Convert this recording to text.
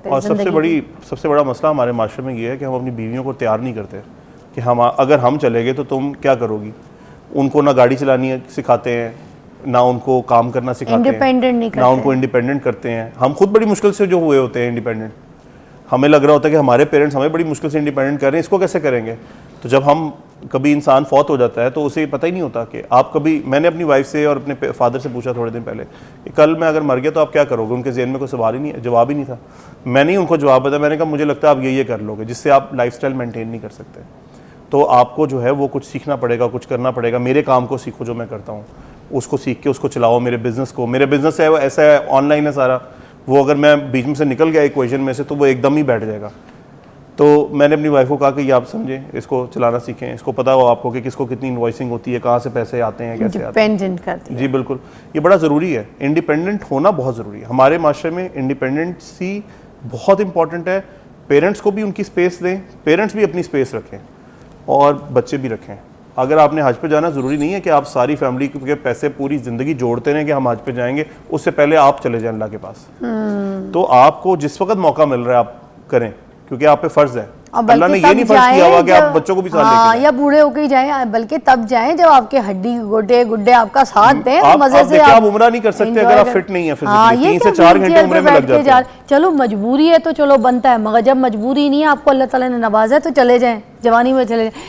पे और ज़िंदगी सबसे बड़ा मसला हमारे माशरे में ये है कि हम अपनी बीवियों को तैयार नहीं करते कि हम अगर हम चले गए तो तुम क्या करोगी। उनको ना गाड़ी चलानी सिखाते हैं, ना उनको काम करना सिखाते हैं, इंडिपेंडेंट नहीं ना उनको इंडिपेंडेंट करते हैं। हम खुद बड़ी मुश्किल से जो हुए होते हैं इंडिपेंडेंट, हमें लग रहा होता है कि हमारे पेरेंट्स हमें बड़ी मुश्किल से इंडिपेंडेंट कर रहे हैं, इसको कैसे करेंगे। तो जब हम कभी इंसान फौत हो जाता है तो उसे पता ही नहीं होता कि आप कभी, मैंने अपनी वाइफ से और अपने फादर से पूछा थोड़े दिन पहले कि कल मैं अगर मर गया तो आप क्या करोगे। उनके ज़हन में कोई सवाल ही नहीं, जवाब ही नहीं था। मैंने ही उनको जवाब बताया, मैंने कहा मुझे लगता है आप ये कर लोगे, जिससे आप लाइफस्टाइल मेंटेन नहीं कर सकते। तो आपको जो है वो कुछ सीखना पड़ेगा, कुछ करना पड़ेगा। मेरे काम को सीखो जो मैं करता हूँ, उसको सीख के उसको चलाओ। मेरे बिज़नेस है वो ऐसा है, ऑनलाइन है सारा, वो अगर मैं बीच में से निकल गया इक्वेशन में से तो वो एकदम ही बैठ जाएगा। तो मैंने अपनी वाइफ को कहा कि ये आप समझें, इसको चलाना सीखें, इसको पता हो आपको कि किसको कितनी इन्वॉइसिंग होती है, कहाँ से पैसे आते हैं, कैसे आते हैं। डिपेंडेंट करती है। जी बिल्कुल, ये बड़ा ज़रूरी है, इंडिपेंडेंट होना बहुत ज़रूरी है। हमारे माशरे में इंडिपेंडेंसी बहुत इंपॉर्टेंट है। पेरेंट्स को भी उनकी स्पेस दें, पेरेंट्स भी अपनी स्पेस रखें और बच्चे भी रखें। अगर आपने हज पे जाना, ज़रूरी नहीं है कि आप सारी फैमिली के पैसे पूरी ज़िंदगी जोड़ते रहें कि हम हज पे जाएंगे। उससे पहले आप चले जाएं अल्लाह के पास। तो आपको जिस वक्त मौका मिल रहा है आप करें, क्योंकि आप पे फ़र्ज़ है। अल्लाह ने ये नहीं फर्ज किया हुआ कि आप बच्चों को भी साथ लेके जाएं, या बूढ़े होके ही जाएं, बल्कि तब जाएं जब आपके हड्डी गोडे गुड्डे आपका साथ दें। आप मजे से आप उम्रा नहीं कर सकते अगर आप फिट नहीं है फिजिकली। 3 से 4 घंटे उम्रे में लग जाते हैं। चलो मजबूरी है तो चलो बनता है, मगर जब मजबूरी नहीं है, आपको अल्लाह ताला ने नवाजा है तो चले जाएं, जवानी में चले जाएं।